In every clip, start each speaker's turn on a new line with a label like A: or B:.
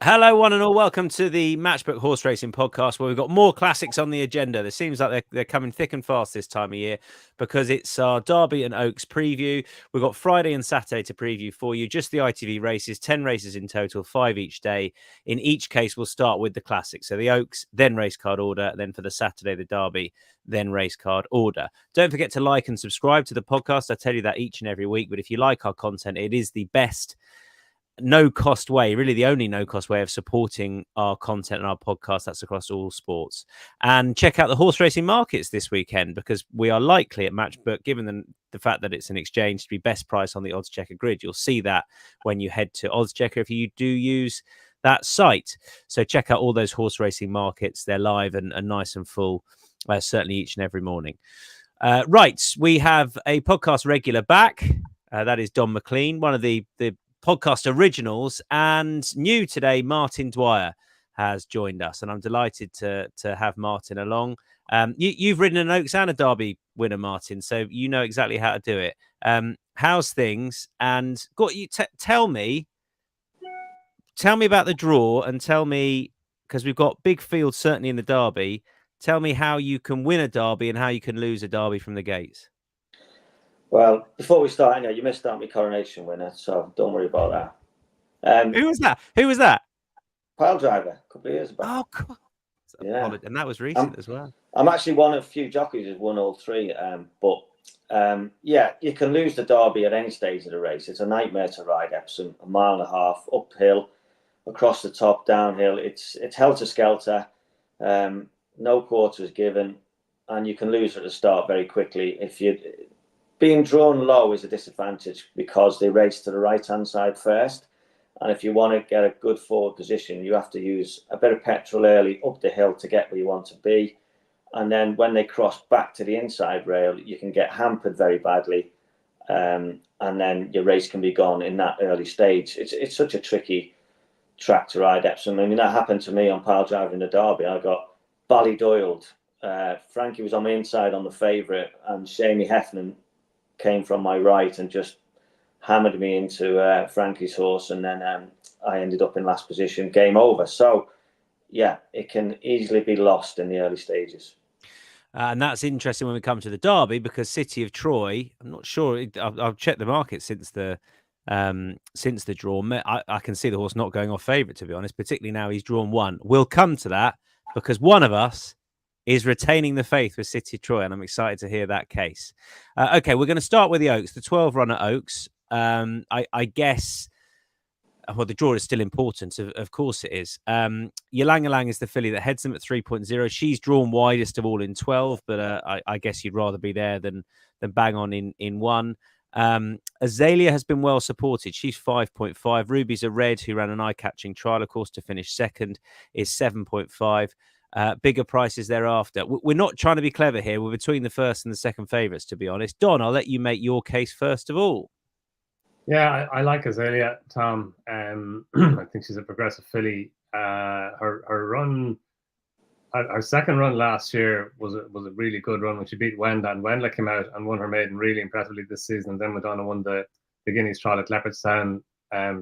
A: Hello, one and all. Welcome to the Matchbook Horse Racing Podcast, where we've got more classics on the agenda. It seems like they're coming thick and fast this time of year because it's our Derby and Oaks preview. We've got Friday and Saturday to preview for you. Just the ITV races, 10 races in total, 5 each day. In each case, we'll start with the classics. So the Oaks, then race card order. Then for the Saturday, the Derby, then race card order. Don't forget to like and subscribe to the podcast. I tell you that each and every week. But if you like our content, it is the best no-cost way, really the only no-cost way of supporting our content and our podcast. That's across all sports. And check out the horse racing markets this weekend, because we are likely at Matchbook, given the fact that it's an exchange, to be best price on the Odds Checker grid. You'll see that when you head to Odds Checker if you do use that site. So check out all those horse racing markets. They're live and nice and full, certainly each and every morning. Right, we have a podcast regular back. That is Donn McClean, one of the podcast originals, and new today, Martin Dwyer has joined us, and I'm delighted to have Martin along. You've ridden an Oaks and a Derby winner, Martin, so you know exactly how to do it. How's things? And tell me about the draw, and tell me, because we've got big fields certainly in the Derby. Tell me how you can win a Derby and how you can lose a Derby from the gates.
B: Well, before we start, you missed out my coronation winner, so don't worry about that.
A: Who was that? Who was that?
B: Pile driver, a couple of years back.
A: Oh, God.
B: Yeah.
A: And that was recent as well.
B: I'm actually one of a few jockeys who's won all three. Yeah, you can lose the Derby at any stage of the race. It's a nightmare to ride Epsom, 1.5 miles uphill, across the top, downhill. It's helter-skelter. No quarters given, and you can lose at the start very quickly. Being drawn low is a disadvantage because they race to the right-hand side first. And if you want to get a good forward position, you have to use a bit of petrol early up the hill to get where you want to be. And then when they cross back to the inside rail, you can get hampered very badly. And then your race can be gone in that early stage. It's such a tricky track to ride, Epsom. I mean, that happened to me on pile driver in the Derby. I got ballydoiled. Frankie was on the inside on the favourite, and Shamey Heffernan came from my right and just hammered me into Frankie's horse, and then I ended up in last position. Game over. So, yeah, it can easily be lost in the early stages.
A: And that's interesting when we come to the Derby, because City of Troy, I'm not sure. I've checked the market since the draw. I can see the horse not going off favourite, to be honest, particularly now he's drawn one. We'll come to that, because one of us is retaining the faith with City of Troy, and I'm excited to hear that case. Okay, we're going to start with the Oaks, the 12-runner Oaks. I guess, well, the draw is still important. Of course it is. Ylang is the filly that heads them at 3.0. She's drawn widest of all in 12, but I guess you'd rather be there than bang on in one. Azalea has been well supported. She's 5.5. Ruby's a red who ran an eye-catching trial, of course, to finish second, is 7.5. Bigger prices thereafter. We're not trying to be clever here. We're between the first and the second favourites, to be honest. Don, I'll let you make your case first of all.
C: Yeah, I like Azalea, Tom. I think she's a progressive filly. Her run, her second run last year was a really good run when she beat Wenda, and Wendla came out and won her maiden really impressively this season, and then went on and won the Guineas trial at Leopardstown.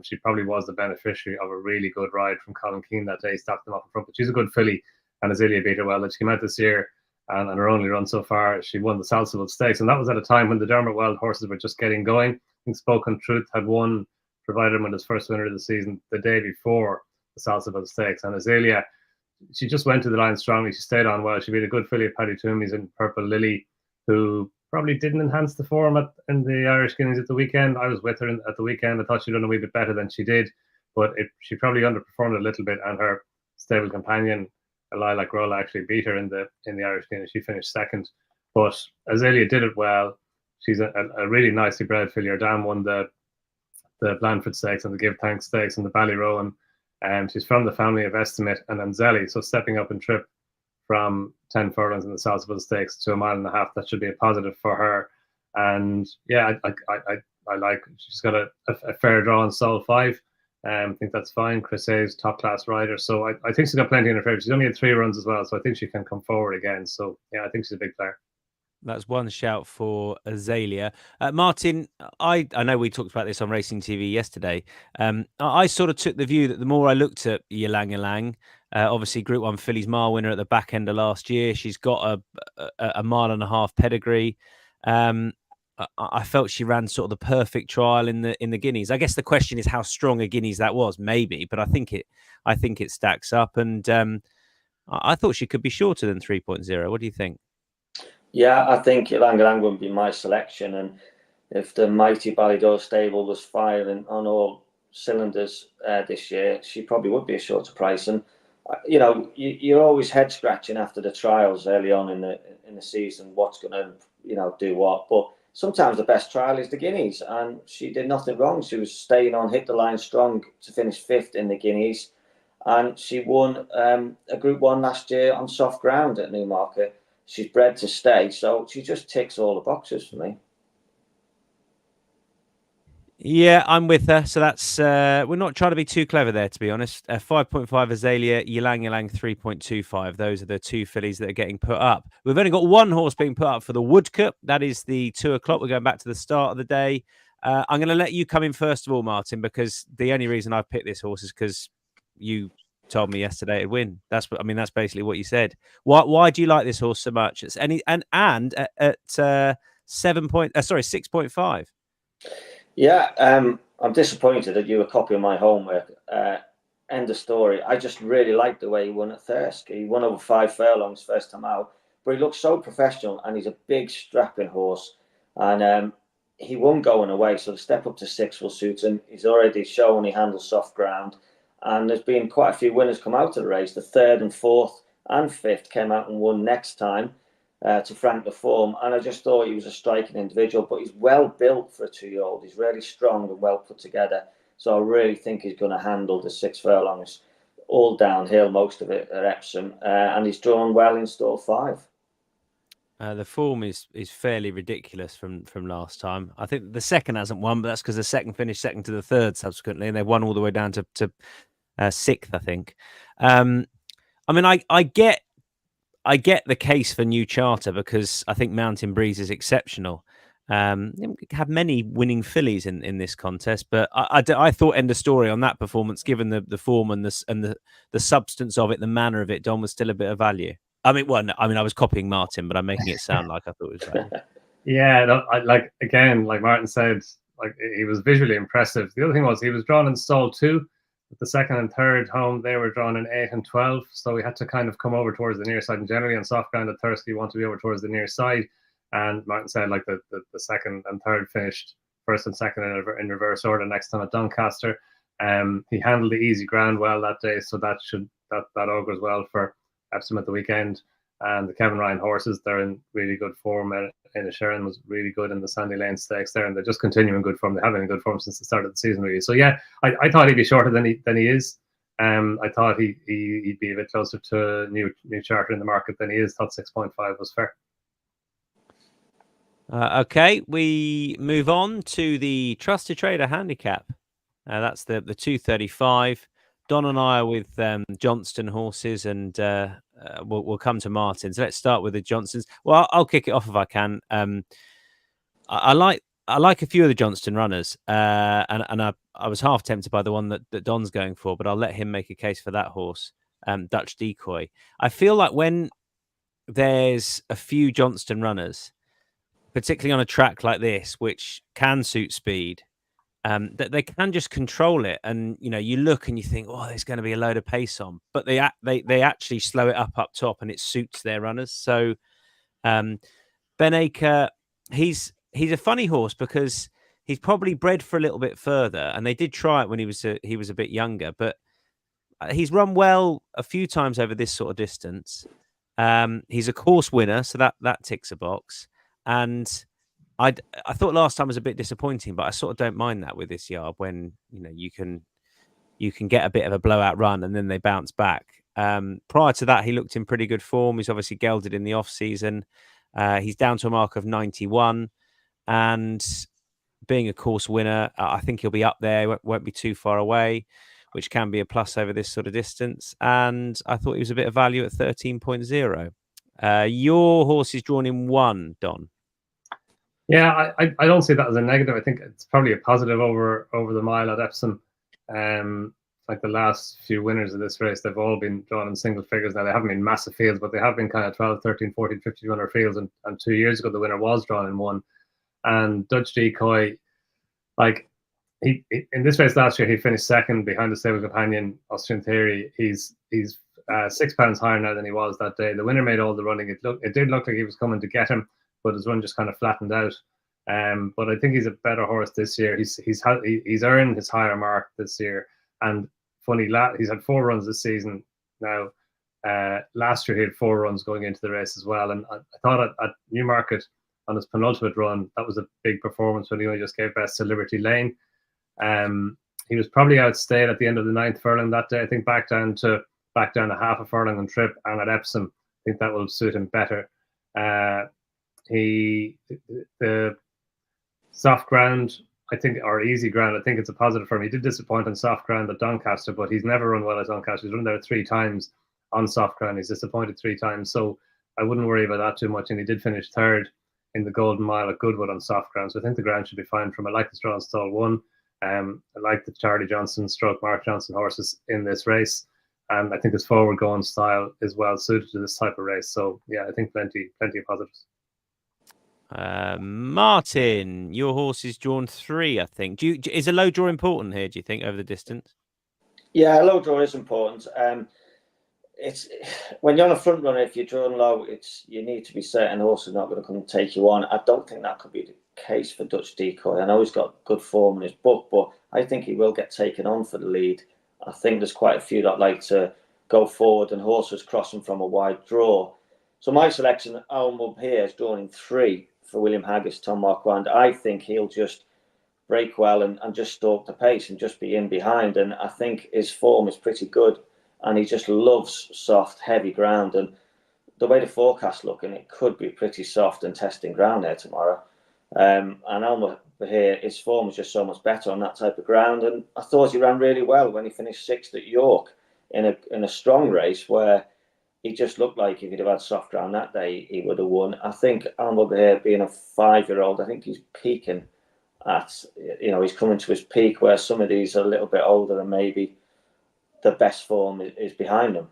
C: She probably was the beneficiary of a really good ride from Colin Keane that day, stopped them up in front. But she's a good filly, and Azalea beat her well. And she came out this year, and her only run so far, she won the Salsable Stakes, and that was at a time when the Dermot Wild horses were just getting going. I think Spoken Truth had won, provided him with his first winner of the season the day before the Salsable Stakes. And Azalea, she just went to the line strongly. She stayed on well. She beat a good filly of Paddy Toomey's in Purple Lily, who probably didn't enhance the form in the Irish Guineas at the weekend. I was with her at the weekend. I thought she'd done a wee bit better than she did, but she probably underperformed a little bit, and her stable companion, Lilac Rolla, actually beat her in the Irish Guineas. She finished second, but Azalea did it well. She's a really nicely bred filly. Her dam won the Blandford Stakes and the Give Thanks Stakes and the Ballyrowan. She's from the family of Estimate and Anzelli, so stepping up in trip from 10 furlongs in the Salsable Stakes to 1.5 miles, that should be a positive for her. And yeah, I like, she's got a fair draw on Sol 5. I think that's fine. Chris Hayes, top class rider. So I think she's got plenty in her favour. She's only had 3 runs as well, so I think she can come forward again. So yeah, I think she's a big player.
A: That's one shout for Azalea. Martin, I know we talked about this on Racing TV yesterday. I sort of took the view that the more I looked at Ylang Ylang, obviously Group 1 Fillies mile winner at the back end of last year. She's got a mile and a half pedigree. I felt she ran sort of the perfect trial in the Guineas. I guess the question is how strong a Guineas that was, maybe, but I think it stacks up, and I thought she could be shorter than 3.0. What do you think?
B: Yeah, I think Ylang Ylang would be my selection, and if the mighty Ballydor stable was firing on all cylinders this year, she probably would be a shorter price. And you're always head scratching after the trials early on in the season, what's going to do what. But sometimes the best trial is the Guineas, and she did nothing wrong. She was staying on, hit the line strong to finish 5th in the Guineas, and she won a Group 1 last year on soft ground at Newmarket. She's bred to stay, so she just ticks all the boxes for me.
A: Yeah, I'm with her. So that's we're not trying to be too clever there, to be honest. 5.5 Azalea, Ylang Ylang 3.25. Those are the two fillies that are getting put up. We've only got one horse being put up for the Wood Cup. That is the 2 o'clock. We're going back to the start of the day. I'm going to let you come in first of all, Martin, because the only reason I've picked this horse is because you told me yesterday it'd win. That's basically what you said. Why do you like this horse so much? It's at 6.5.
B: Yeah, I'm disappointed that you were copying my homework. End of story. I just really liked the way he won at Thirsk. He won over 5 furlongs first time out, but he looks so professional, and he's a big strapping horse, and he won going away. So the step up to 6 will suit him. He's already shown he handles soft ground. And there's been quite a few winners come out of the race. The 3rd and 4th and 5th came out and won next time to frank the form. And I just thought he was a striking individual, but he's well built for a 2-year-old. He's really strong and well put together. So I really think he's going to handle the 6 furlongs all downhill, most of it at Epsom. And he's drawn well in stall 5.
A: The form is fairly ridiculous from last time. I think the second hasn't won, but that's because the second finished second to the 3rd subsequently, and they've won all the way down to 6th, I think. I get the case for New Charter because I think Mountain Breeze is exceptional. Have many winning fillies in this contest, but I thought end of story on that performance, given the form and the substance of it, the manner of it. Don was still a bit of value. I was copying Martin, but I'm making it sound like I thought it was value.
C: Yeah, like Martin said, like he was visually impressive. The other thing was he was drawn in stall 2. The 2nd and 3rd home, they were drawn in 8 and 12. So we had to kind of come over towards the near side. And generally on soft ground at Thirsk, you want to be over towards the near side. And Martin said like the 2nd and 3rd finished 1st and 2nd in reverse order next time at Doncaster. He handled the easy ground well that day, so that augurs well for Epsom at the weekend. And the Kevin Ryan horses, they're in really good form. And Sharon was really good in the Sandy Lane Stakes there, and they're just continuing good form. They have been in good form since the start of the season, really. So yeah, I thought he'd be shorter than he is. I thought he'd be a bit closer to New Charter in the market than he is. Thought 6.5 was fair.
A: Okay, we move on to the Trusted Trader handicap. That's the 235. Don and I are with Johnston horses, and we'll come to Martin. So let's start with the Johnsons. Well, I'll kick it off if I can. I like a few of the Johnston runners, and I was half tempted by the one that Don's going for, but I'll let him make a case for that horse, Dutch Decoy. I feel like when there's a few Johnston runners, particularly on a track like this, which can suit speed, that they can just control it, and you look and you think, oh, there's going to be a load of pace on, but they actually slow it up top, and it suits their runners. So Ben Acre, he's a funny horse because he's probably bred for a little bit further, and they did try it when he was a bit younger, but he's run well a few times over this sort of distance. He's a course winner, so that ticks a box, and I thought last time was a bit disappointing, but I sort of don't mind that with this yard when you can get a bit of a blowout run and then they bounce back. Prior to that, he looked in pretty good form. He's obviously gelded in the off season. He's down to a mark of 91, and being a course winner, I think he'll be up there. Won't be too far away, which can be a plus over this sort of distance. And I thought he was a bit of value at 13.0. Your horse is drawn in 1, Don.
C: Yeah, I don't see that as a negative. I think it's probably a positive over the mile at Epsom. Like the last few winners of this race, they've all been drawn in single figures. Now, they haven't been massive fields, but they have been kind of 12, 13, 14, 15 runner fields. And 2 years ago, the winner was drawn in 1. And Dutch Decoy, like, he in this race last year, he finished second behind the stable companion, Austrian Theory. He's £6 higher now than he was that day. The winner made all the running. It did look like he was coming to get him, but his run just kind of flattened out. But I think he's a better horse this year. He's earned his higher mark this year. And funny, he's had 4 runs this season now. Last year he had 4 runs going into the race as well. And I thought at Newmarket on his penultimate run, that was a big performance when he only just gave best to Liberty Lane. He was probably outstayed at the end of the 9th furlong that day. I think back down to half a furlong on trip, and at Epsom, I think that will suit him better. The soft ground, I think, or easy ground, I think it's a positive for him. He did disappoint on soft ground at Doncaster, but he's never run well at Doncaster. He's run there 3 times on soft ground. He's disappointed 3 times, so I wouldn't worry about that too much. And he did finish 3rd in the Golden Mile at Goodwood on soft ground, so I think the ground should be fine for him. I like the Straw and Stall 1. I like the Charlie Johnson / Mark Johnson horses in this race. And I think his forward going style is well suited to this type of race. So yeah, I think plenty of positives.
A: Martin, your horse is drawn 3, I think. Is a low draw important here, do you think, over the distance?
B: Yeah, a low draw is important. It's when you're on a front runner, if you're drawn low, you need to be certain the horse is not going to come and take you on. I don't think that could be the case for Dutch Decoy. I know he's got good form in his book, but I think he will get taken on for the lead. I think there's quite a few that like to go forward and horses crossing from a wide draw. So my selection, Almub here, is drawn in 3 for William Haggis, Tom Marquand. I think he'll just break well and just stalk the pace and just be in behind. And I think his form is pretty good. And he just loves soft, heavy ground. And the way the forecast's looking, it could be pretty soft and testing ground there tomorrow. And Alma here, his form is just so much better on that type of ground. And I thought he ran really well when he finished 6th at York in a strong race where he just looked like if he'd have had soft ground that day, he would have won. I think Alma here, being a 5-year-old, I think he's peaking at, he's coming to his peak where some of these are a little bit older and maybe the best form is behind him.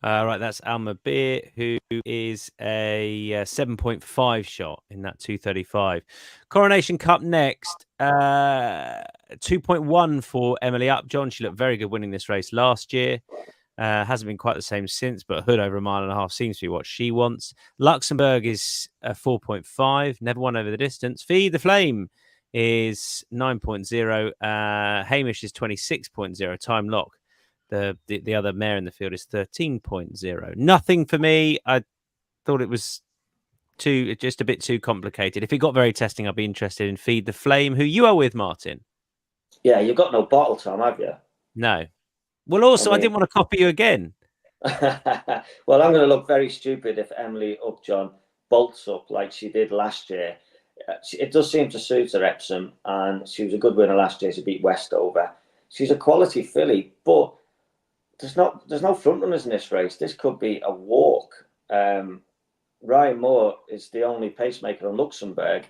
A: Right, that's Alma Beer, who is a 7.5 shot in that 235. Coronation Cup next. 2.1 for Emily Upjohn. She looked very good winning this race last year. Hasn't been quite the same since, but Hood over 1.5 miles seems to be what she wants. Luxembourg is 4.5, never won over the distance. Feed the Flame is 9.0. Hamish is 26.0. Time Lock, the other mare in the field, is 13.0. Nothing for me. I thought it was just a bit too complicated. If it got very testing, I'd be interested in Feed the Flame, who you are with, Martin.
B: Yeah, you've got no bottle, Tom, have you?
A: No. Well, also, I didn't want to copy you again.
B: Well, I'm going to look very stupid if Emily Upjohn bolts up like she did last year. It does seem to suit her, Epsom, and she was a good winner last year. She beat Westover. She's a quality filly, but there's no front runners in this race. This could be a walk. Ryan Moore is the only pacemaker on Luxembourg.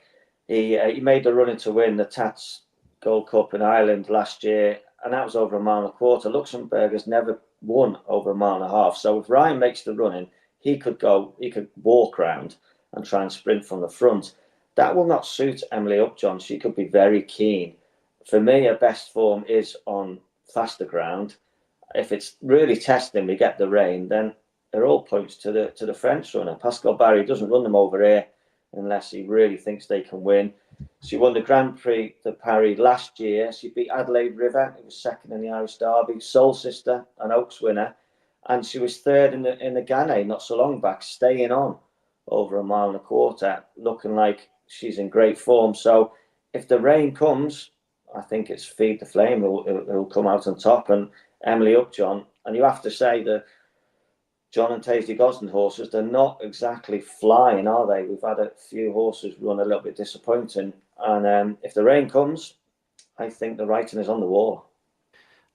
B: He made the run in to win the Tats Gold Cup in Ireland last year, and that was over 1.25 miles. Luxembourg has never won over 1.5 miles. So if Ryan makes the run in, he could walk round and try and sprint from the front. That will not suit Emily Upjohn. She could be very keen. For me, her best form is on faster ground. If it's really testing, we get the rain, then it all points to the French runner. Pascal Barry doesn't run them over here unless he really thinks they can win. She won the Grand Prix de Paris last year. She beat Adelaide River. It was 2nd in the Irish Derby. Soul Sister, an Oaks winner. And she was 3rd in the Gannet not so long back, staying on over 1.25 miles, looking like she's in great form. So if the rain comes, I think it's Feed the Flame who'll come out on top. And Emily Upjohn, and you have to say that John and Tasty Gosden horses, they're not exactly flying, are they? We've had a few horses run a little bit disappointing. And if the rain comes, I think the writing is on the wall.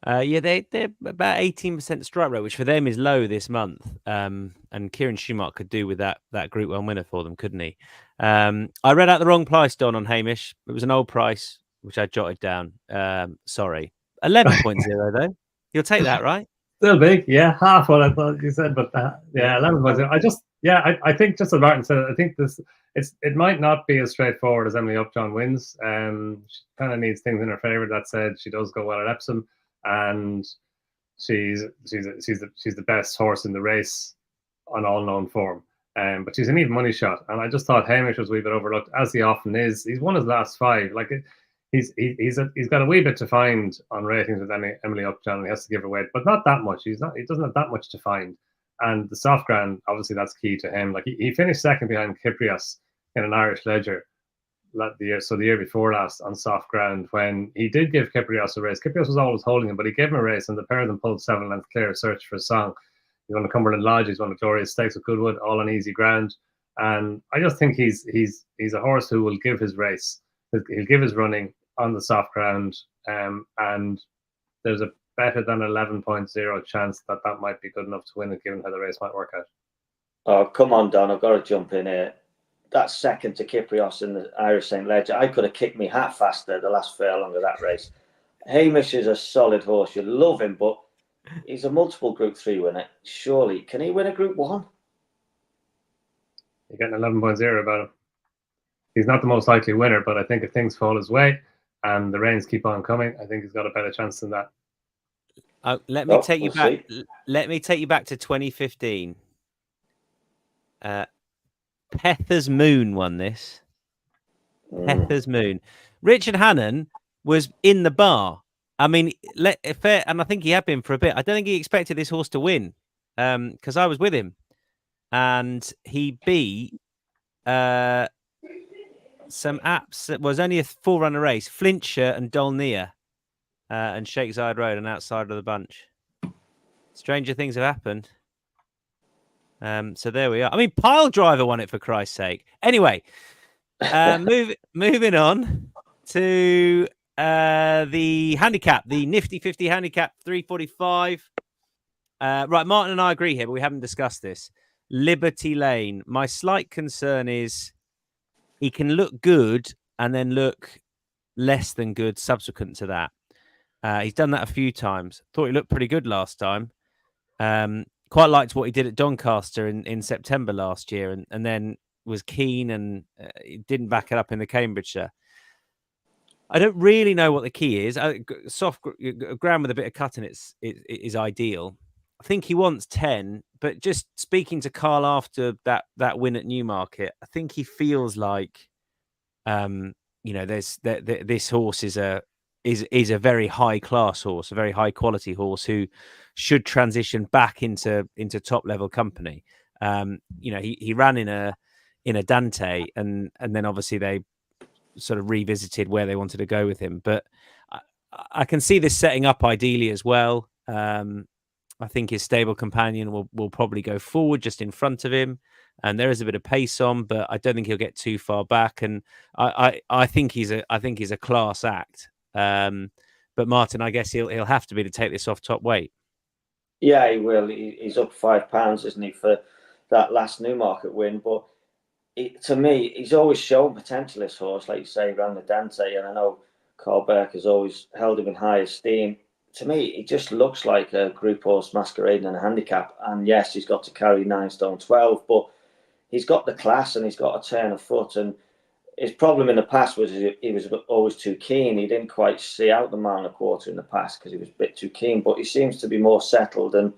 A: Yeah, they're about 18% strike rate, which for them is low this month. And Kieran Schumacher could do with that Group 1 winner for them, couldn't he? I read out the wrong price, Don, on Hamish. It was an old price, which I jotted down. Sorry. 11.0, though. You'll take that, right?
C: Still big, yeah, half what I thought you said, but yeah, 11.0. I think just as Martin said, I think it might not be as straightforward as Emily Upjohn wins. She kind of needs things in her favour. That said, she does go well at Epsom, and she's the best horse in the race on all known form. But she's an even money shot, and I just thought Hamish was a wee bit overlooked, as he often is. He's won his last 5. Like he's got a wee bit to find on ratings with Emily Upjohn, and he has to give her weight, but not that much. He doesn't have that much to find. And the soft ground, obviously, that's key to him. Like he finished second behind Kyprios in an Irish Ledger the year before last on soft ground, when he did give Kyprios a race. Kyprios was always holding him, but he gave him a race, and the pair of them pulled 7 lengths clear. Search for a song. He's won the Cumberland Lodge. He's won the Glorious Stakes with Goodwood, all on easy ground. And I just think he's a horse who will give his race. He'll give his running on the soft ground, and there's a better than 11.0 chance that might be good enough to win it, given how the race might work out.
B: Oh, come on, Don, I've got to jump in here. That second to Kyprios in the Irish St. Ledger, I could have kicked me hat faster the last furlong of that race. Hamish is a solid horse. You love him, but he's a multiple Group 3 winner. Surely, can he win a Group 1?
C: You're getting 11.0 about him. He's not the most likely winner, but I think if things fall his way and the rains keep on coming, I think he's got a better chance than that.
A: Let me take you back. Let me take you back to 2015. Pether's Moon won this. Pether's Moon. Richard Hannon was in the bar. I mean, and I think he had been for a bit. I don't think he expected this horse to win, because I was with him, and he beat some apps. It was only a 4-runner race: Flintshire and Dolnea, and Shakeside Road, and outside of the bunch. Stranger things have happened. So there we are. I mean, Pile Driver won it, for Christ's sake. Anyway, moving on to the handicap, the Nifty 50 handicap, 345. Right, Martin and I agree here, but we haven't discussed this. Liberty Lane. My slight concern is he can look good and then look less than good subsequent to that. He's done that a few times. Thought he looked pretty good last time. Quite liked what he did at Doncaster in September last year, and then was keen and he didn't back it up in the Cambridgeshire. I don't really know what the key is. Soft ground with a bit of cut in it is ideal. I think he wants 10, but just speaking to Carl after that win at Newmarket, I think he feels like, this horse is a very high class horse, a very high quality horse who should transition back into top level company. He ran in a Dante, and then obviously they sort of revisited where they wanted to go with him. But I can see this setting up ideally as well. I think his stable companion will probably go forward just in front of him, and there is a bit of pace on, but I don't think he'll get too far back. And I think he's a class act. But Martin, I guess he'll have to be to take this off top weight.
B: Yeah, he will. He's up £5, isn't he, for that last Newmarket win? But to me, he's always shown potential, this horse, like you say, ran the Dante, and I know Carl Burke has always held him in high esteem. To me, he just looks like a group horse masquerading in a handicap. And yes, he's got to carry 9 stone 12, but he's got the class and he's got a turn of foot. And his problem in the past was he was always too keen. He didn't quite see out the mile and a quarter in the past because he was a bit too keen, but he seems to be more settled. And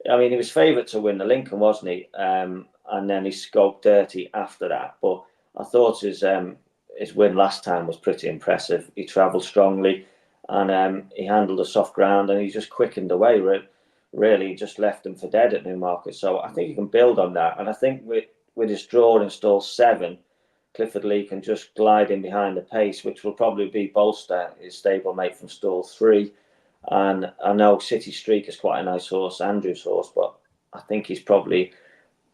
B: I mean, he was favourite to win the Lincoln, wasn't he? And then he scoped dirty after that. But I thought his win last time was pretty impressive. He travelled strongly, and he handled the soft ground, and he just quickened away. Really, just left him for dead at Newmarket. So I think you can build on that. And I think with his draw in stall 7, Clifford Lee can just glide in behind the pace, which will probably be Bolster, his stablemate from stall 3. And I know City Streak is quite a nice horse, Andrew's horse, but I think he's probably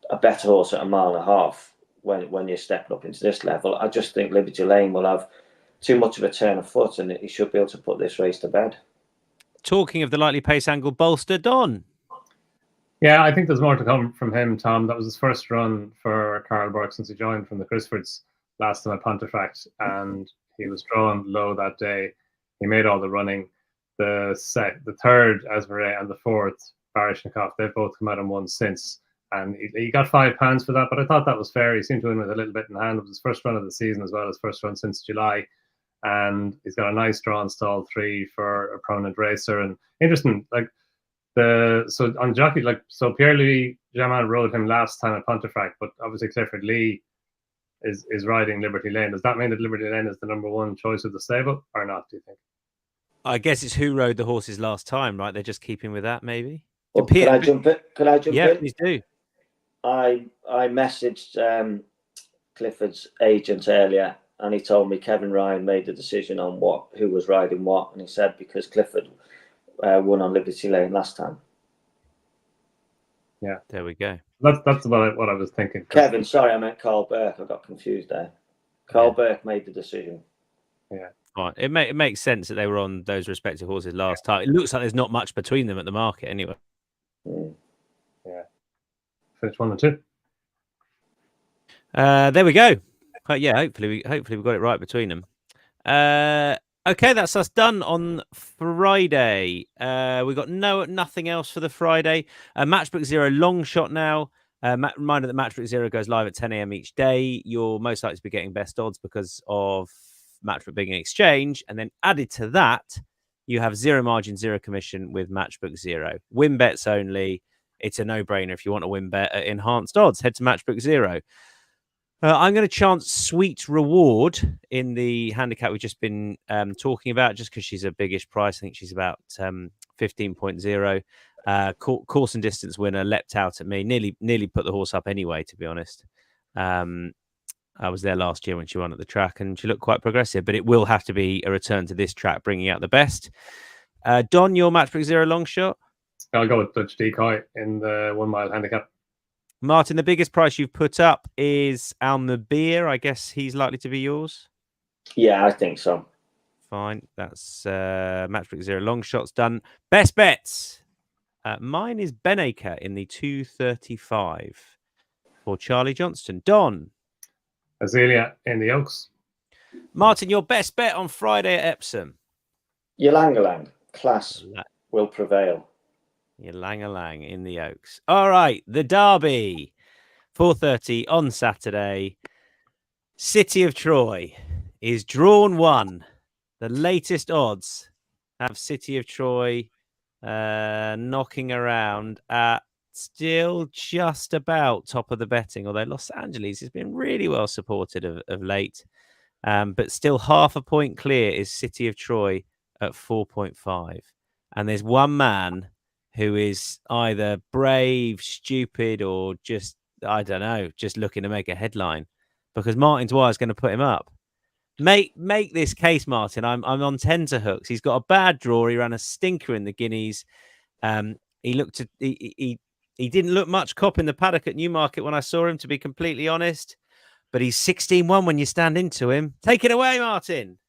B: a better horse at a mile and a half when you're stepping up into this level. I just think Liberty Lane will have too much of a turn of foot, and he should be able to put this race to bed.
A: talking of the likely pace angle bolster, Don.
C: Yeah, I think there's more to come from him, Tom. That was his first run for Carl Burke since he joined from the Crisfords last time at Pontefract, and he was drawn low that day. He made all the running. The third, Asmeret, and the fourth, Barishnikov, they've both come out and won since. And he got £5 for that, but I thought that was fair. He seemed to win with a little bit in hand. It was his first run of the season as well, his first run since July. And he's got a nice draw on stall 3 for a prominent racer. And interesting, so on jockey, Pierre-Louis Jamin rode him last time at Pontefract, but obviously Clifford Lee is riding Liberty Lane. Does that mean that Liberty Lane is the number one choice of the stable or not, do you think?
A: I guess it's who rode the horses last time, right? They're just keeping with that, maybe.
B: Well, can I jump in?
A: Yeah, please do.
B: I messaged Clifford's agent earlier, and he told me Kevin Ryan made the decision on who was riding what, and he said because Clifford won on Liberty Lane last time.
C: Yeah,
A: there we go.
C: That's what I was thinking.
B: Kevin, sorry, I meant Carl Burke. I got confused there. Carl Burke made the decision.
C: Yeah.
A: Right. It makes sense that they were on those respective horses last time. It looks like there's not much between them at the market anyway.
C: Yeah. Finish 1 and 2.
A: There we go. Yeah, hopefully we got it right between them. Okay, that's us done on Friday. We got nothing else for the Friday. Matchbook Zero long shot now. Reminder that Matchbook Zero goes live at 10 a.m. each day. You're most likely to be getting best odds because of Matchbook being an exchange, and then added to that, you have zero margin, zero commission with Matchbook Zero. Win bets only. It's a no-brainer if you want to win bet at enhanced odds. Head to Matchbook Zero. I'm going to chance Sweet Reward in the handicap we've just been talking about, just because she's a biggish price. I think she's about 15.0. Course and distance winner leapt out at me. Nearly put the horse up anyway, to be honest. I was there last year when she won at the track, and she looked quite progressive, but it will have to be a return to this track, bringing out the best. Don, your Matchbook Zero long shot?
C: I'll go with Dutch Decoy in the 1 mile handicap.
A: Martin, the biggest price you've put up is Almabir. I guess he's likely to be yours.
B: Yeah, I think so.
A: Fine. That's Matchbook Zero long shots done. Best bets. Mine is Benaker in the 235 for Charlie Johnston. Don.
C: Azalea in the Oaks.
A: Martin, your best bet on Friday at Epsom.
B: Ylang class will prevail.
A: Ylang in the Oaks. All right, the Derby, 4:30 on Saturday. City of Troy is drawn 1. The latest odds have City of Troy knocking around at still just about top of the betting, although Los Angeles has been really well supported of late. But still half a point clear is City of Troy at 4.5. And there's one man who is either brave, stupid, or just, I don't know, just looking to make a headline, because Martin Dwyer is going to put him up. Make this case, Martin. I'm on tenterhooks. He's got a bad draw. He ran a stinker in the Guineas. He didn't look much cop in the paddock at Newmarket when I saw him, to be completely honest. But he's 16-1 when you stand into him. Take it away, Martin.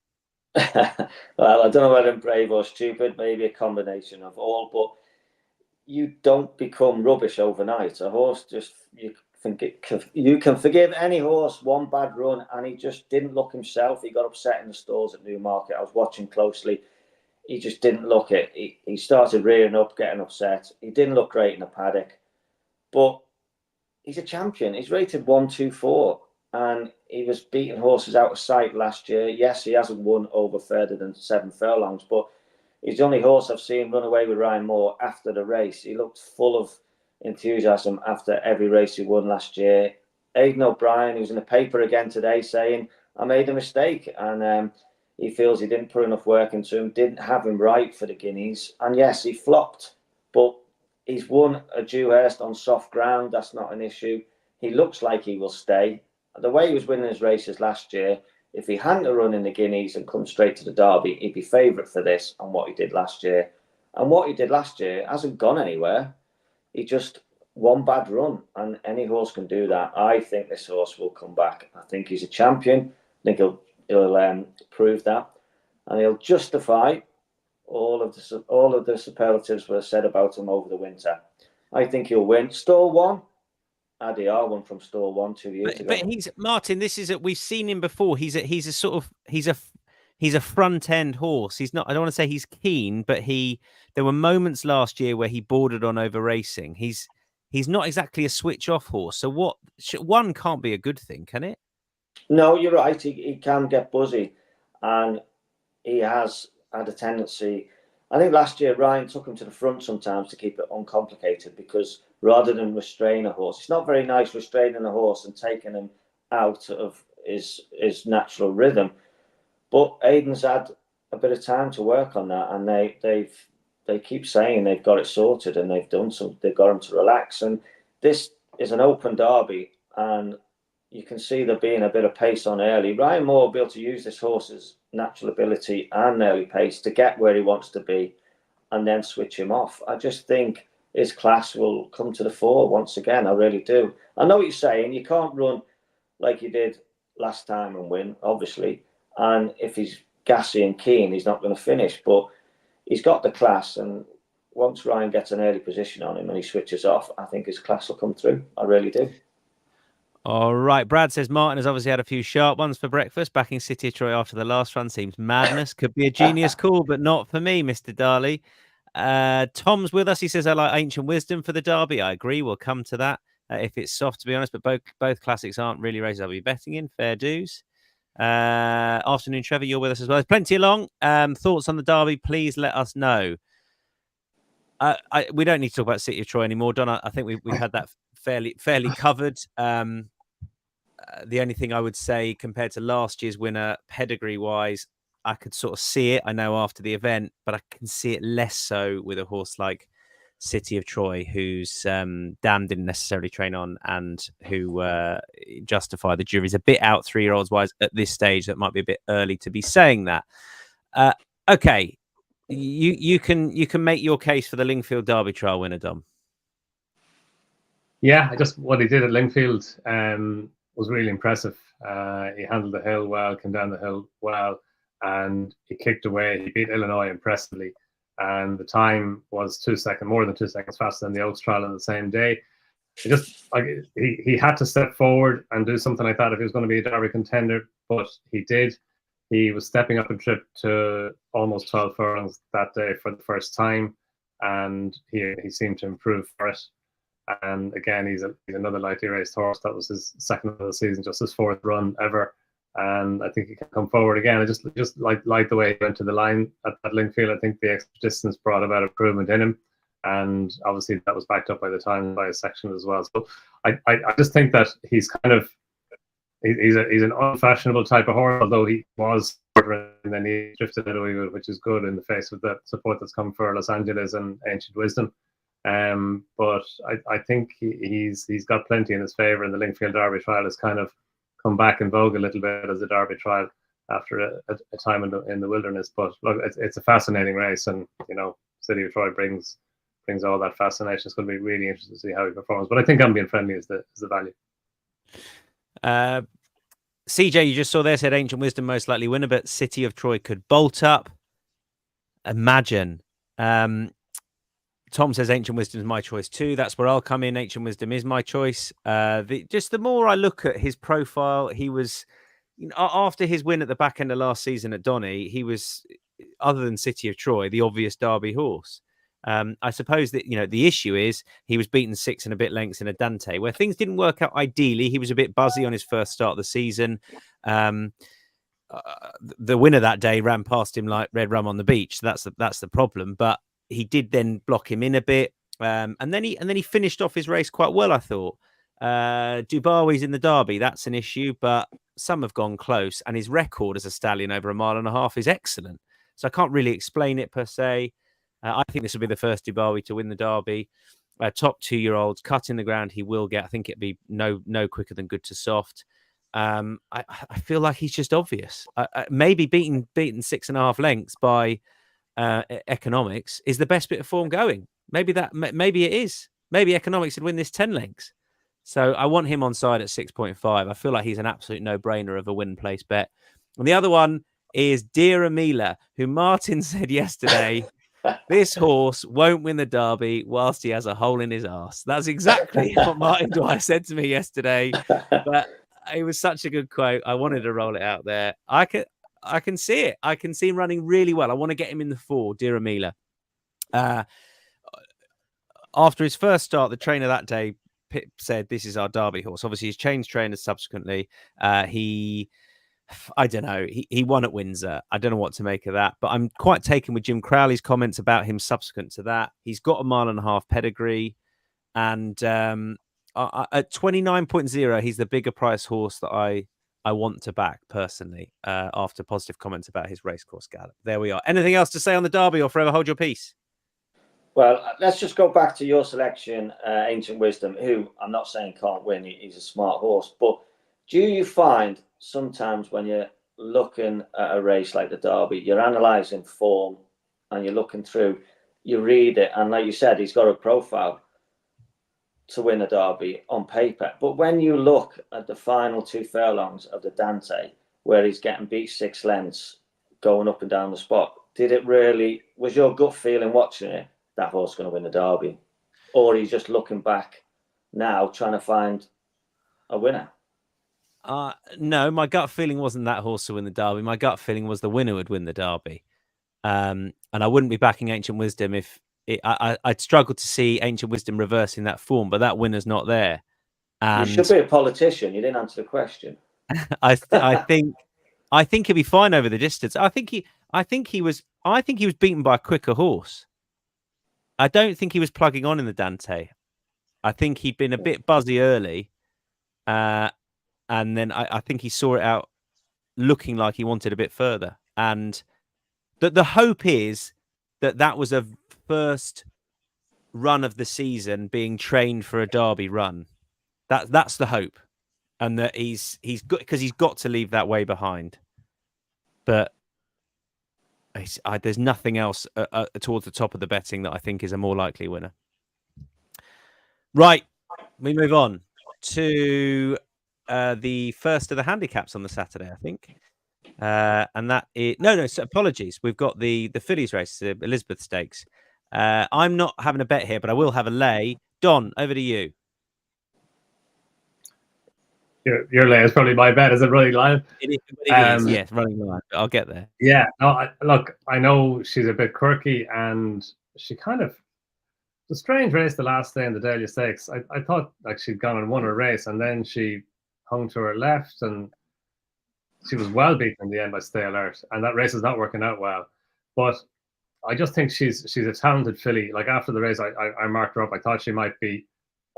B: Well, I don't know whether I'm brave or stupid, maybe a combination of all, but you don't become rubbish overnight. A horse you can forgive any horse one bad run, and he just didn't look himself. He got upset in the stalls at Newmarket. I was watching closely. He just didn't look it. He started rearing up, getting upset. He didn't look great in the paddock, but he's a champion. He's rated 1-2-4. And he was beating horses out of sight last year. Yes, he hasn't won over further than 7 furlongs, but he's the only horse I've seen run away with Ryan Moore after the race. He looked full of enthusiasm after every race he won last year. Aidan O'Brien, who's in the paper again today, saying, I made a mistake. And he feels he didn't put enough work into him, didn't have him right for the Guineas. And yes, he flopped, but he's won a Dewhurst on soft ground. That's not an issue. He looks like he will stay. The way he was winning his races last year, if he hadn't run in the Guineas and come straight to the Derby, he'd be favourite for this on what he did last year. And what he did last year hasn't gone anywhere. He just one bad run, and any horse can do that. I think this horse will come back. I think he's a champion. I think he'll prove that, and he'll justify all of the superlatives were said about him over the winter. I think he'll win. Stall 1. ADR won from Stall 1 2 years ago.
A: But he's Martin. This is we've seen him before. He's a front end horse. He's not. I don't want to say he's keen, but there were moments last year where he bordered on over racing. He's not exactly a switch off horse. So one can't be a good thing, can it?
B: No, you're right. He can get buzzy, and he has had a tendency. I think last year Ryan took him to the front sometimes to keep it uncomplicated, because rather than restrain a horse, it's not very nice restraining a horse and taking him out of his natural rhythm. But Aidan's had a bit of time to work on that, and they keep saying they've got it sorted, and they've done some. They've got him to relax, and this is an open derby, and you can see there being a bit of pace on early. Ryan Moore will be able to use this horse's natural ability and early pace to get where he wants to be, and then switch him off. I just think his class will come to the fore once again. I really do. I know what you're saying. You can't run like you did last time and win, obviously. And if he's gassy and keen, he's not going to finish. But he's got the class, and once Ryan gets an early position on him and he switches off, I think his class will come through. I really do.
A: All right. Brad says Martin has obviously had a few sharp ones for breakfast. Backing City of Troy after the last run seems madness. Could be a genius call, but not for me, Mr. Darley. Tom's with us. He says, I like Ancient Wisdom for the derby. I agree. We'll come to that if it's soft, to be honest. But both classics aren't really races I'll be betting in. Fair dues. Afternoon, Trevor. You're with us as well. There's plenty along. Thoughts on the derby, please let us know. We don't need to talk about City of Troy anymore, Don. I think we've had that fairly covered. The only thing I would say compared to last year's winner, pedigree-wise, I could sort of see it. I know after the event, but I can see it less so with a horse like City of Troy, who's Dan didn't necessarily train on, and who justify the jury's a bit out 3-year-olds wise at this stage. That might be a bit early to be saying that. Okay, you can make your case for the Lingfield Derby trial winner, Dom.
C: Yeah, what he did at Lingfield was really impressive. He handled the hill well, came down the hill well, and he kicked away. He beat Illinois impressively, and the time was more than 2 seconds faster than the Oaks trial on the same day. He had to step forward and do something like that if he was going to be a Derby contender, but he did. He was stepping up a trip to almost 12 furlongs that day for the first time, and he seemed to improve for it. And again, he's another lightly raced horse. That was his second of the season, just his fourth run ever. And I think he can come forward again. I just like the way he went to the line at Lingfield. I think the extra distance brought about improvement in him. And obviously that was backed up by the time by his section as well. So I just think that he's he's an unfashionable type of horse, although he was and then he drifted it away, which is good in the face of the support that's come for Los Angeles and Ancient Wisdom. But I think he's got plenty in his favour, and the Lingfield Derby trial has kind of come back in vogue a little bit as a Derby trial after a time in the wilderness. But look, it's a fascinating race, and City of Troy brings all that fascination. It's going to be really interesting to see how he performs. But I think Ambient Friendly is the value.
A: CJ, you just saw there, said Ancient Wisdom most likely winner, but City of Troy could bolt up. Imagine. Tom says Ancient Wisdom is my choice too. That's where I'll come in. Ancient Wisdom is my choice. The more I look at his profile, he was, after his win at the back end of last season at Donny, he was, other than City of Troy, the obvious Derby horse. I suppose that, the issue is he was beaten 6 and a bit lengths in a Dante, where things didn't work out ideally. He was a bit buzzy on his first start of the season. The winner that day ran past him like red rum on the beach. So that's the problem. But he did then block him in a bit, and then he finished off his race quite well, I thought. Dubawi's in the Derby, that's an issue, but some have gone close, and his record as a stallion over 1.5 miles is excellent. So I can't really explain it per se. I think this will be the first Dubawi to win the Derby. Top 2-year-olds, cutting the ground he will get. I think it'd be no quicker than good to soft. I feel like he's just obvious. Maybe beaten 6.5 lengths by Economics is the best bit of form going. Maybe it is. Maybe Economics would win this 10 lengths. So I want him on side at 6.5. I feel like he's an absolute no-brainer of a win place bet. And the other one is Dear Amila, who Martin said yesterday, this horse won't win the Derby whilst he has a hole in his arse. That's exactly what Martin Dwyer said to me yesterday. But it was such a good quote. I wanted to roll it out there. I can see it. I can see him running really well. I want to get him in the 4, Dear Amila. After his first start, the trainer that day said, this is our Derby horse. Obviously, he's changed trainers subsequently. I don't know. He won at Windsor. I don't know what to make of that, but I'm quite taken with Jim Crowley's comments about him subsequent to that. He's got a 1.5 mile pedigree, and at 29.0, he's the bigger price horse that I want to back personally. After positive comments about his racecourse gallop. There we are. Anything else to say on the Derby, or forever hold your peace?
B: Well, let's just go back to your selection, Ancient Wisdom, who I'm not saying can't win. He's a smart horse, but do you find sometimes when you're looking at a race like the Derby, you're analysing form and you're looking through, you read it, and like you said, he's got a profile to win a Derby on paper. But when you look at the final 2 furlongs of the Dante, where he's getting beat 6 lengths, going up and down the spot, was your gut feeling watching it, that horse going to win the Derby? Or are you just looking back now trying to find a winner?
A: No, my gut feeling wasn't that horse to win the Derby. My gut feeling was the winner would win the Derby. And I wouldn't be backing Ancient Wisdom if I'd struggle to see Ancient Wisdom reversing that form, but that winner's not there. And
B: you should be a politician. You didn't answer the question.
A: I think he'll be fine over the distance. I think he was beaten by a quicker horse. I don't think he was plugging on in the Dante. I think he'd been a bit buzzy early. And then I think he saw it out looking like he wanted a bit further. And the hope is that was a first run of the season being trained for a Derby run. That's the hope. And that he's got to leave that way behind. But there's nothing else towards the top of the betting that I think is a more likely winner. Right. We move on to the first of the handicaps on the Saturday, I think. And that is so apologies. We've got the fillies race, the Elizabeth Stakes. I'm not having a bet here, but I will have a lay. Don, over to you.
C: Your lay is probably my bet. Is it running line?
A: It is, yes, running line. I'll get there.
C: Yeah. No, look, I know she's a bit quirky, and she kind of a strange race the last day in the Dahlia Stakes. I thought like she'd gone and won her race, and then she hung to her left, and she was well beaten in the end by Stay Alert, and that race is not working out well. But I just think she's a talented filly. Like after the race, I marked her up. I thought she might be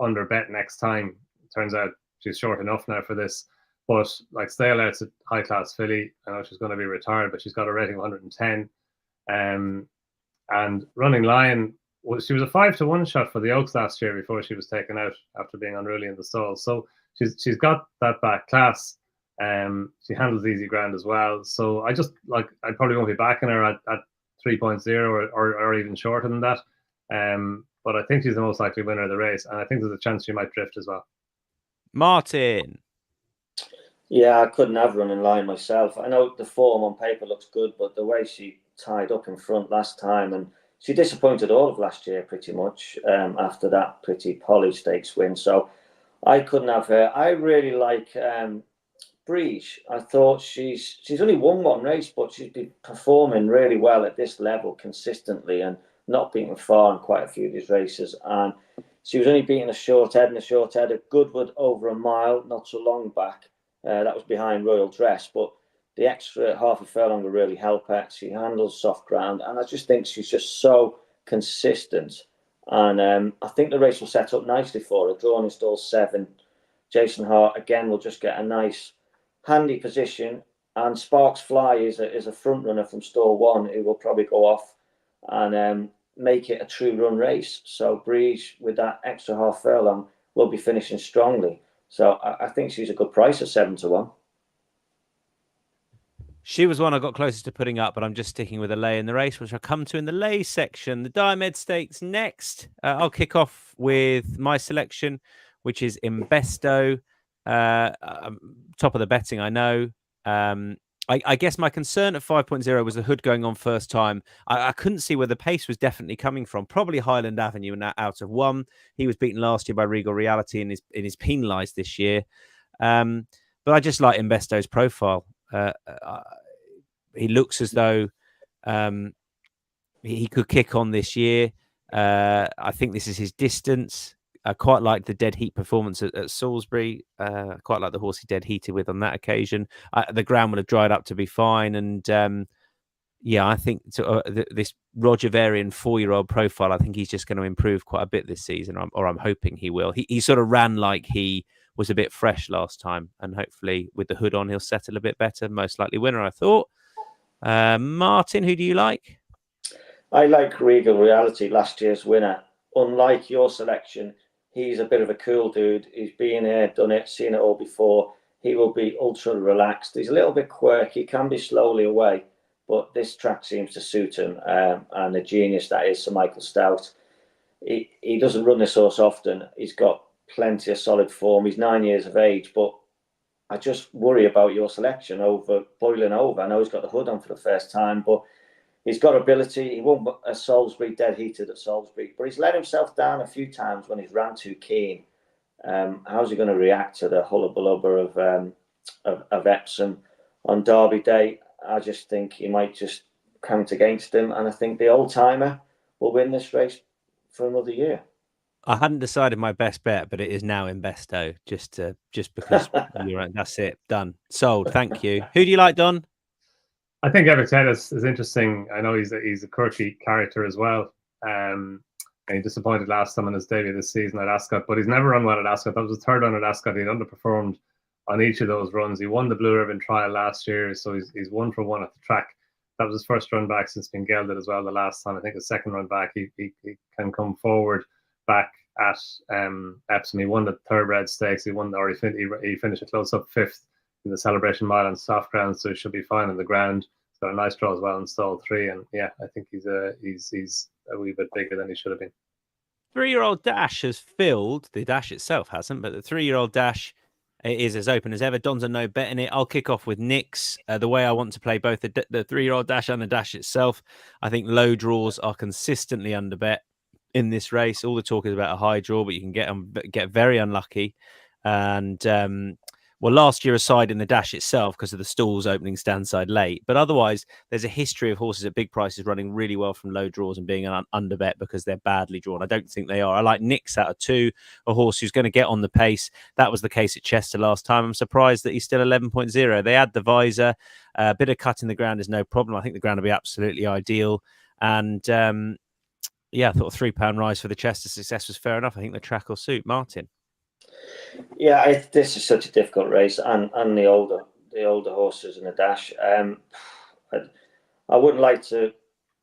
C: under bet next time. Turns out she's short enough now for this. But like Stay Alert's a high class filly. I know she's going to be retired, but she's got a rating of 110. And Running Lion, she was a 5-1 shot for the Oaks last year before she was taken out after being unruly in the stalls. So she's got that back class. She handles easy ground as well. So I probably won't be backing her at 3.0 or even shorter than that. But I think she's the most likely winner of the race, and I think there's a chance she might drift as well.
A: Martin.
B: Yeah, I couldn't have Running Line myself. I know the form on paper looks good, but the way she tied up in front last time, and she disappointed all of last year pretty much after that pretty Polly Stakes win. So I couldn't have her. I really like Breege. I thought she's only won one race, but she's been performing really well at this level consistently and not beating far in quite a few of these races. And she was only beating a short head at Goodwood over a mile not so long back. That was behind Royal Dress, but the extra half a furlong will really help her. She handles soft ground, and I just think she's just so consistent. And I think the race will set up nicely for her. Drawn in stall 7. Jason Hart again will just get a nice handy position, and Sparks Fly is a front runner from stall 1 who will probably go off and make it a true run race. So Breege with that extra half furlong will be finishing strongly. So I think she's a good price at 7-1.
A: She was one I got closest to putting up, but I'm just sticking with a lay in the race, which I'll come to in the lay section. The Diomed Stakes next. I'll kick off with my selection, which is Imbesto. Top of the betting, I know. I guess my concern at 5.0 was the hood going on first time. I couldn't see where the pace was definitely coming from. Probably Highland Avenue and out of one. He was beaten last year by Regal Reality and is penalised this year. But I just like Investo's profile. He looks as though he could kick on this year. I think this is his distance. I quite like the dead heat performance at Salisbury. Quite like the horse he dead heated with on that occasion. The ground would have dried up to be fine. And I think this Roger Varian 4-year-old profile, I think he's just going to improve quite a bit this season, or I'm hoping he will. He sort of ran like he was a bit fresh last time. And hopefully with the hood on, he'll settle a bit better. Most likely winner, I thought. Martin, who do you like?
B: I like Regal Reality, last year's winner. Unlike your selection, he's a bit of a cool dude. He's been here, done it, seen it all before. He will be ultra relaxed. He's a little bit quirky, can be slowly away, but this track seems to suit him. And the genius that is Sir Michael Stout. He doesn't run this horse often. He's got plenty of solid form. He's 9 years of age, but I just worry about your selection over boiling over. I know he's got the hood on for the first time, but he's got ability. He won a Salisbury, dead heated at Salisbury, but he's let himself down a few times when he's ran too keen. How's he going to react to the hullabalubber of Epsom on Derby Day? I just think he might just count against him, and I think the old timer will win this race for another year.
A: I hadn't decided my best bet, but it is now Investo. Just because you're right. That's it. Done. Sold. Thank you. Who do you like, Don?
C: I think Everton is interesting. I know he's a quirky character as well. And he disappointed last time on his debut this season at Ascot, but he's never run well at Ascot. That was his third run at Ascot. He'd underperformed on each of those runs. He won the Blue Ribbon Trial last year, so he's 1 for 1 at the track. That was his first run back since being gelded as well the last time. I think his second run back, he can come forward back at Epsom. He won the Thoroughbred Stakes. He finished a close-up 5th in the Celebration Mile on soft ground, so he should be fine on the ground. He's got a nice draw as well in stall 3, and yeah, I think he's a wee bit bigger than he should have been.
A: 3-year-old Dash has filled. The Dash itself hasn't, but the 3-year-old Dash is as open as ever. Don's a no bet in it. I'll kick off with Nick's. The way I want to play both the 3-year-old Dash and the Dash itself. I think low draws are consistently under bet in this race. All the talk is about a high draw, but you can get very unlucky. And last year aside in the Dash itself, because of the stalls opening stand side late, but otherwise there's a history of horses at big prices running really well from low draws and being an under bet because they're badly drawn. I don't think they are. I like Nick's out of 2, a horse who's going to get on the pace. That was the case at Chester last time. I'm surprised that he's still 11.0. They add the visor. A bit of cut in the ground is no problem. I think the ground will be absolutely ideal. And I thought a £3 rise for the Chester success was fair enough. I think the track will suit. Martin.
B: Yeah, this is such a difficult race, and the older horses in the Dash. I wouldn't like to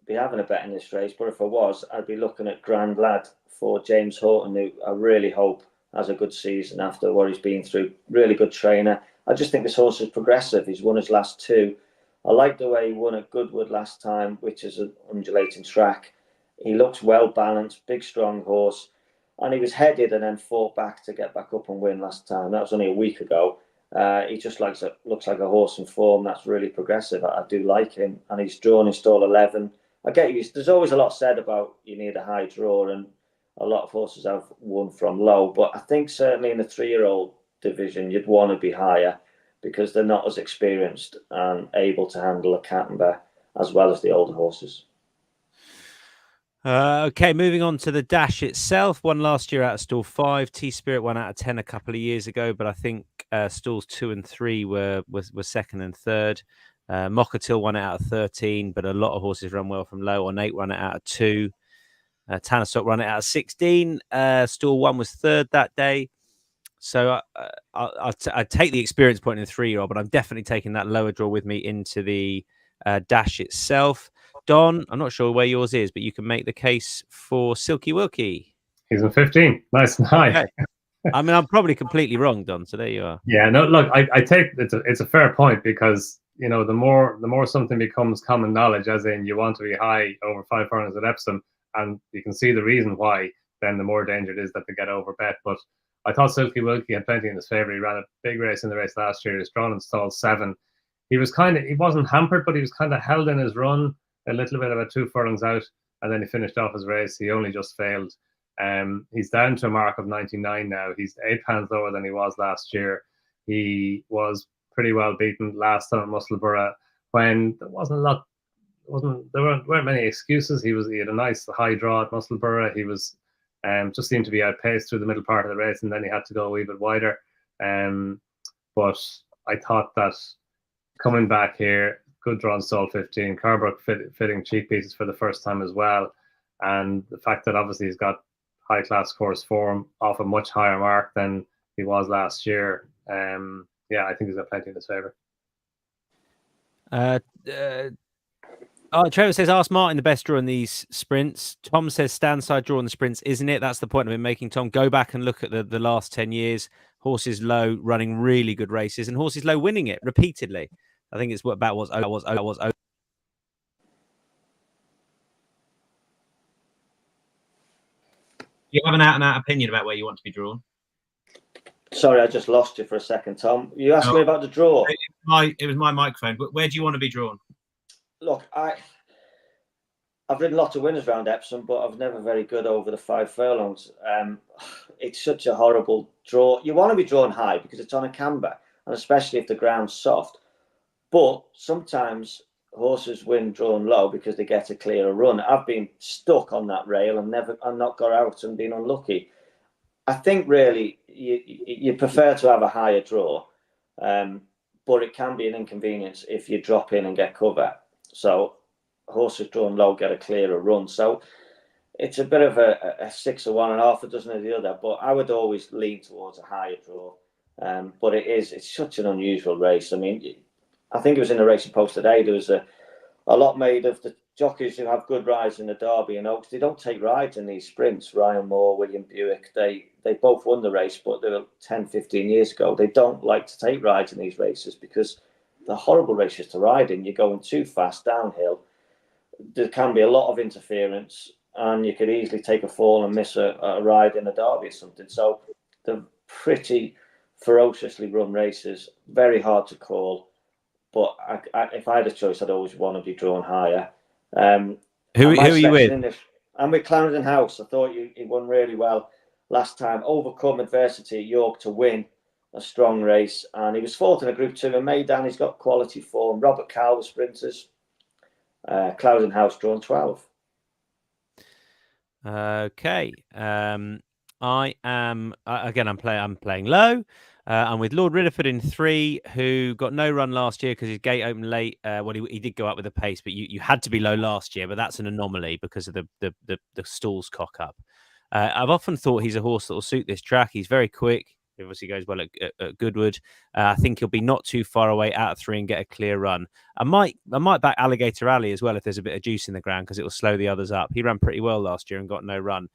B: be having a bet in this race, but if I was, I'd be looking at Grand Lad for James Horton, who I really hope has a good season after what he's been through. Really good trainer. I just think this horse is progressive. He's won his last 2. I like the way he won at Goodwood last time, which is an undulating track. He looks well balanced, big strong horse. And he was headed and then fought back to get back up and win last time. That was only a week ago. He just looks like a horse in form that's really progressive. I do like him. And he's drawn in stall 11. I get you. There's always a lot said about you need a high draw, and a lot of horses have won from low. But I think certainly in the 3-year-old division, you'd want to be higher because they're not as experienced and able to handle a Cattenberg as well as the older horses.
A: Okay, moving on to the Dash itself. Won last year out of stall 5. T-Spirit won out of 10 a couple of years ago, but I think stalls 2 and 3 were second and third. Mockatil won it out of 13, but a lot of horses run well from low. Ornate run it out of 2. Tanerstock run it out of 16. Stall 1 was third that day. So I'd take the experience point in the 3-year-old, but I'm definitely taking that lower draw with me into the Dash itself. Don, I'm not sure where yours is, but you can make the case for Silky Wilkie.
C: He's in 15. Nice and high.
A: Okay. I mean, I'm probably completely wrong, Don. So there you are.
C: Yeah, no, look, I take it's a fair point because the more something becomes common knowledge, as in you want to be high over 5 furlongs at Epsom, and you can see the reason why, then the more danger it is that they get over bet. But I thought Silky Wilkie had plenty in his favour. He ran a big race in the race last year. He's drawn in stall 7. he wasn't hampered, but he was kind of held in his run a little bit about 2 furlongs out, and then he finished off his race. He only just failed. He's down to a mark of 99 now. He's £8 lower than he was last year. He was pretty well beaten last time at Musselburgh when there weren't many excuses. He had a nice high draw at Musselburgh. He was just seemed to be outpaced through the middle part of the race, and then he had to go a wee bit wider. But I thought that coming back here, good draw on stall 15, Carbrook fitting cheek pieces for the first time as well, and the fact that obviously he's got high class course form off a much higher mark than he was last year. Yeah, I think he's got plenty in his favour.
A: Trevor says, ask Martin the best draw in these sprints. Tom says, stand side draw in the sprints, isn't it? That's the point I've been making, Tom. Go back and look at the last 10 years. Horses low running really good races and horses low winning it repeatedly. I think it's about was. You have an out-and-out opinion about where you want to be drawn?
B: Sorry, I just lost you for a second, Tom. You asked me about the draw.
A: It was my microphone. But where do you want to be drawn?
B: Look, I've ridden lots of winners around Epsom, but I've never very good over the 5 furlongs. It's such a horrible draw. You want to be drawn high because it's on a camber, and especially if the ground's soft. But sometimes horses win drawn low because they get a clearer run. I've been stuck on that rail and not got out and been unlucky. I think really you prefer to have a higher draw, but it can be an inconvenience if you drop in and get cover. So horses drawn low get a clearer run. So it's a bit of a 6 of one and half a dozen of the other. But I would always lean towards a higher draw. But it's such an unusual race. I mean, I think it was in the Racing Post today. There was a lot made of the jockeys who have good rides in the Derby and Oaks. They don't take rides in these sprints. Ryan Moore, William Buick, they both won the race, but they were 10, 15 years ago. They don't like to take rides in these races because they're horrible races to ride in. You're going too fast downhill. There can be a lot of interference, and you could easily take a fall and miss a ride in a Derby or something. So they're pretty ferociously run races, very hard to call. But if I had a choice, I'd always want to be drawn higher.
A: Who are you with?
B: I'm with Clarendon House. I thought he won really well last time. Overcome adversity at York to win a strong race. And he was fourth in a Group 2 in Maidan. He's got quality form. Robert Cowell, the sprinters. Clarendon House drawn 12.
A: Okay. I am again. I'm playing low. I'm with Lord Ridderford in 3, who got no run last year because his gate opened late. Well, he did go up with a pace, but you had to be low last year. But that's an anomaly because of the stalls cock up. I've often thought he's a horse that will suit this track. He's very quick. He obviously goes well at Goodwood. I think he'll be not too far away out of 3 and get a clear run. I might back Alligator Alley as well if there's a bit of juice in the ground because it will slow the others up. He ran pretty well last year and got no run.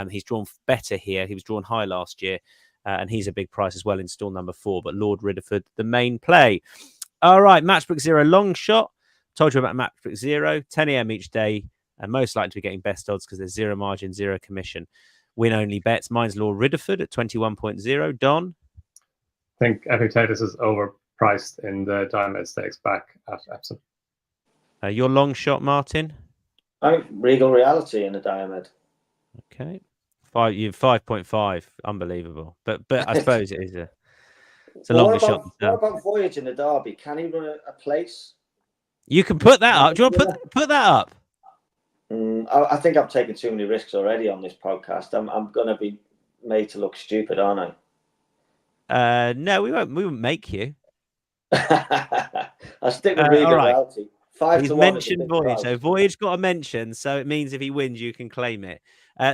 A: He's drawn better here. He was drawn high last year. And he's a big price as well in stall number 4. But Lord Ridderford, the main play. All right, Matchbook Zero long shot. Told you about Matchbook Zero. 10 a.m. each day. And most likely to be getting best odds because there's 0 margin, 0 commission. Win only bets. Mine's Lord Ridderford at 21.0. Don?
C: I think Epictetus is overpriced in the Diomed Stakes back at Epsom.
A: Your long shot, Martin?
B: I think Regal Reality in the Diomed.
A: Okay. 5.5, unbelievable. But I suppose it's a longer shot.
B: What about Voyage in the Derby? Can he run a place?
A: You can put that up. Do you want to put that up?
B: I think I've taken too many risks already on this podcast. I'm going to be made to look stupid, aren't
A: I? No, we won't make you.
B: I'll stick with Regal Reality. 5
A: He's
B: to 1
A: mentioned Voyage, so Voyage got a mention, so it means if he wins, you can claim it.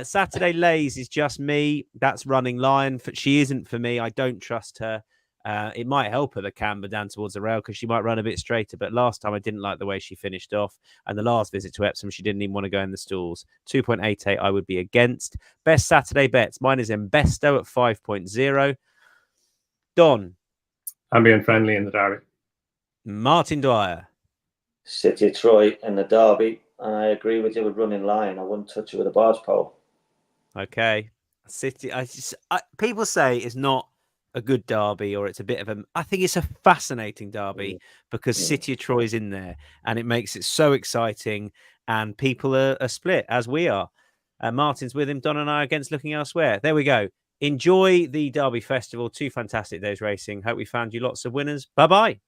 A: Saturday Lays is just me. That's Running Lion. She isn't for me. I don't trust her. It might help her, the camber down towards the rail, because she might run a bit straighter. But last time I didn't like the way she finished off. And the last visit to Epsom, she didn't even want to go in the stalls. 2.88 I would be against. Best Saturday bets. Mine is Embesto at 5.0. Don.
C: Ambient Friendly in the Derby.
A: Martin Dwyer.
B: City of Troy in the Derby. And I agree with you with Running Lion. I wouldn't touch it with a barge pole.
A: Okay. City. People say it's not a good derby, or it's a bit of a. I think it's a fascinating derby because City of Troy's in there, and it makes it so exciting. And people are split, as we are. Martin's with him. Don and I are against looking elsewhere. There we go. Enjoy the Derby Festival. 2 fantastic days racing. Hope we found you lots of winners. Bye bye.